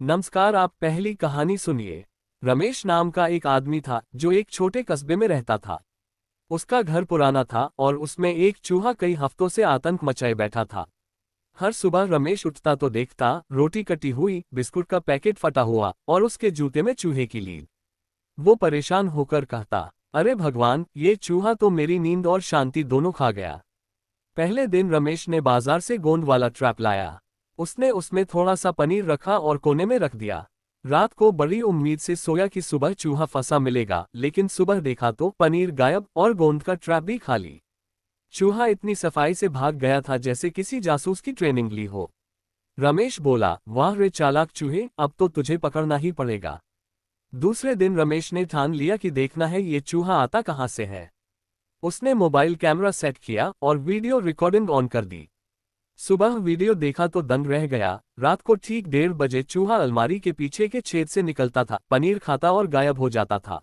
नमस्कार। आप पहली कहानी सुनिए। रमेश नाम का एक आदमी था जो एक छोटे कस्बे में रहता था। उसका घर पुराना था और उसमें एक चूहा कई हफ्तों से आतंक मचाए बैठा था। हर सुबह रमेश उठता तो देखता रोटी कटी हुई, बिस्कुट का पैकेट फटा हुआ और उसके जूते में चूहे की लीद। वो परेशान होकर कहता, अरे भगवान, ये चूहा तो मेरी नींद और शांति दोनों खा गया। पहले दिन रमेश ने बाजार से गोंद वाला ट्रैप लाया। उसने उसमें थोड़ा सा पनीर रखा और कोने में रख दिया। रात को बड़ी उम्मीद से सोया कि सुबह चूहा फंसा मिलेगा, लेकिन सुबह देखा तो पनीर गायब और गोंद का ट्रैप भी खाली। चूहा इतनी सफाई से भाग गया था जैसे किसी जासूस की ट्रेनिंग ली हो। रमेश बोला, वाह रे चालाक चूहे, अब तो तुझे पकड़ना ही पड़ेगा। दूसरे दिन रमेश ने ठान लिया कि देखना है ये चूहा आता कहाँ से है। उसने मोबाइल कैमरा सेट किया और वीडियो रिकॉर्डिंग ऑन कर दी। सुबह वीडियो देखा तो दंग रह गया। रात को ठीक 1:30 बजे चूहा अलमारी के पीछे के छेद से निकलता था, पनीर खाता और गायब हो जाता था।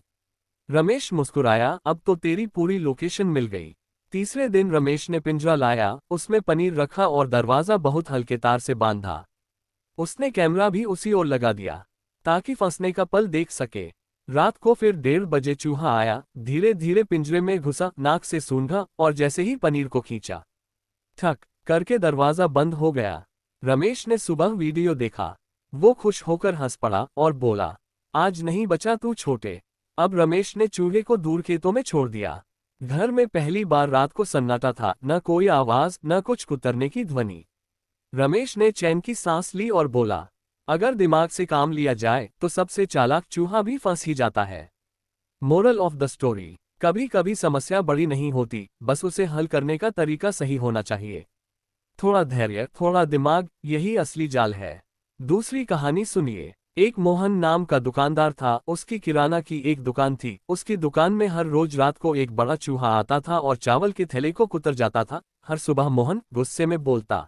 रमेश मुस्कुराया, अब तो तेरी पूरी लोकेशन मिल गई। तीसरे दिन रमेश ने पिंजरा लाया, उसमें पनीर रखा और दरवाजा बहुत हल्के तार से बांधा। उसने कैमरा भी उसी ओर लगा दिया ताकि फंसने का पल देख सके। रात को फिर 1:30 बजे चूहा आया, धीरे धीरे पिंजरे में घुसा, नाक से सूंघा और जैसे ही पनीर को खींचा, ठक करके दरवाजा बंद हो गया। रमेश ने सुबह वीडियो देखा। वो खुश होकर हंस पड़ा और बोला, आज नहीं बचा तू छोटे। अब रमेश ने चूहे को दूर खेतों में छोड़ दिया। घर में पहली बार रात को सन्नाटा था, न कोई आवाज, न कुछ कुतरने की ध्वनि। रमेश ने चैन की सांस ली और बोला, अगर दिमाग से काम लिया जाए तो सबसे चालाक चूहा भी फंस ही जाता है। मोरल ऑफ द स्टोरी, कभी कभी समस्या बड़ी नहीं होती, बस उसे हल करने का तरीका सही होना चाहिए। थोड़ा धैर्य, थोड़ा दिमाग, यही असली जाल है। दूसरी कहानी सुनिए। एक मोहन नाम का दुकानदार था। उसकी किराना की एक दुकान थी। उसकी दुकान में हर रोज रात को एक बड़ा चूहा आता था और चावल के थैले को कुतर जाता था। हर सुबह मोहन गुस्से में बोलता,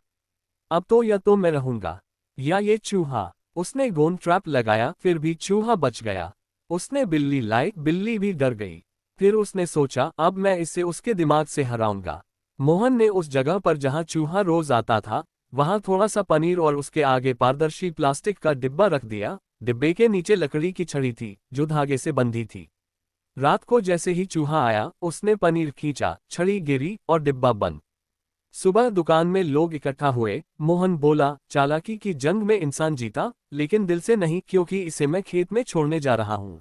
अब तो या तो मैं रहूंगा या ये चूहा। उसने गोंद ट्रैप लगाया, फिर भी चूहा बच गया। उसने बिल्ली लाई, बिल्ली भी डर गई। फिर उसने सोचा, अब मैं इसे उसके दिमाग से हराऊंगा। मोहन ने उस जगह पर जहां चूहा रोज आता था, वहां थोड़ा सा पनीर और उसके आगे पारदर्शी प्लास्टिक का डिब्बा रख दिया। डिब्बे के नीचे लकड़ी की छड़ी थी जो धागे से बंधी थी। रात को जैसे ही चूहा आया, उसने पनीर खींचा, छड़ी गिरी और डिब्बा बंद। सुबह दुकान में लोग इकट्ठा हुए। मोहन बोला, चालाकी की जंग में इंसान जीता, लेकिन दिल से नहीं, क्योंकि इसे मैं खेत में छोड़ने जा रहा हूँ।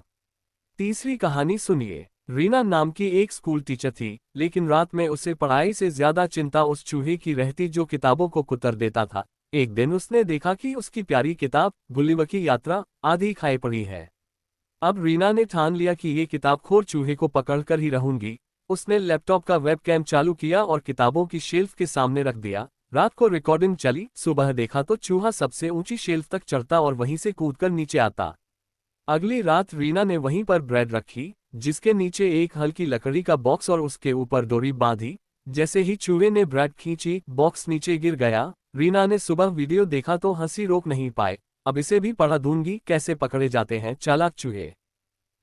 तीसरी कहानी सुनिए। रीना नाम की एक स्कूल टीचर थी, लेकिन रात में उसे पढ़ाई से ज्यादा चिंता उस चूहे की रहती जो किताबों को कुतर देता था। एक दिन उसने देखा कि उसकी प्यारी किताब गुलिवर की यात्रा आधी खाई पड़ी है। अब रीना ने ठान लिया कि ये किताबखोर चूहे को पकड़कर ही रहूंगी। उसने लैपटॉप का वेबकैम चालू किया और किताबों की शेल्फ के सामने रख दिया। रात को रिकॉर्डिंग चली। सुबह देखा तो चूहा सबसे ऊंची शेल्फ तक चढ़ता और वहीं से कूदकर नीचे आता। अगली रात रीना ने वहीं पर ब्रेड रखी, जिसके नीचे एक हल्की लकड़ी का बॉक्स और उसके ऊपर डोरी बांधी। जैसे ही चूहे ने ब्रेड खींची, बॉक्स नीचे गिर गया। रीना ने सुबह वीडियो देखा तो हंसी रोक नहीं पाए। अब इसे भी पढ़ा दूंगी, कैसे पकड़े जाते हैं चालाक चूहे।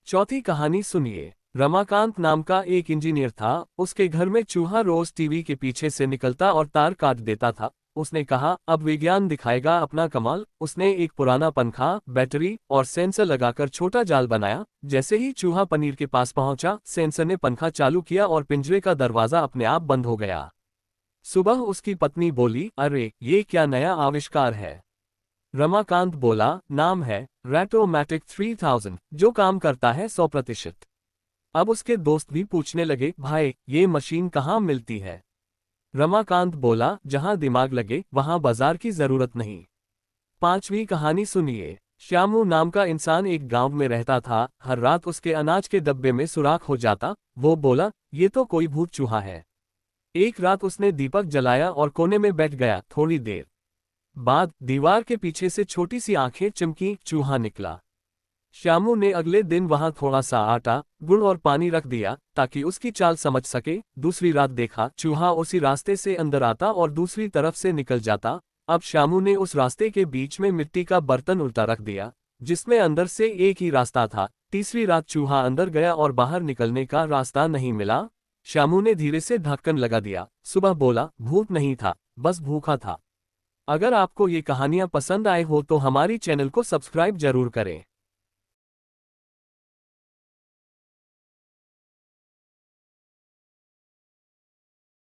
चौथी कहानी सुनिए। रमाकांत नाम का एक इंजीनियर था। उसके घर में चूहा रोज टीवी के पीछे से निकलता और तार काट देता था। उसने कहा, अब विज्ञान दिखाएगा अपना कमाल। उसने एक पुराना पंखा, बैटरी और सेंसर लगाकर छोटा जाल बनाया। जैसे ही चूहा पनीर के पास पहुंचा, सेंसर ने पंखा चालू किया और पिंजरे का दरवाजा अपने आप बंद हो गया। सुबह उसकी पत्नी बोली, अरे ये क्या नया आविष्कार है। रमाकांत बोला, नाम है रैटोमैटिक 3000, जो काम करता है 100%। अब उसके दोस्त भी पूछने लगे, भाई ये मशीन कहाँ मिलती है। रमाकांत बोला, जहां दिमाग लगे वहां बाजार की जरूरत नहीं। पांचवी कहानी सुनिए। श्यामू नाम का इंसान एक गांव में रहता था। हर रात उसके अनाज के डब्बे में सुराख हो जाता। वो बोला, ये तो कोई भूत चूहा है। एक रात उसने दीपक जलाया और कोने में बैठ गया। थोड़ी देर बाद दीवार के पीछे से छोटी सी आंखें चमकी, चूहा निकला। श्यामू ने अगले दिन वहां थोड़ा सा आटा, गुड़ और पानी रख दिया ताकि उसकी चाल समझ सके। दूसरी रात देखा, चूहा उसी रास्ते से अंदर आता और दूसरी तरफ से निकल जाता। अब श्यामू ने उस रास्ते के बीच में मिट्टी का बर्तन उल्टा रख दिया, जिसमें अंदर से एक ही रास्ता था। तीसरी रात चूहा अंदर गया और बाहर निकलने का रास्ता नहीं मिला। श्यामू ने धीरे से ढक्कन लगा दिया। सुबह बोला, भूत नहीं था, बस भूखा था। अगर आपको ये कहानियाँ पसंद आए हो तो हमारी चैनल को सब्सक्राइब जरूर करें।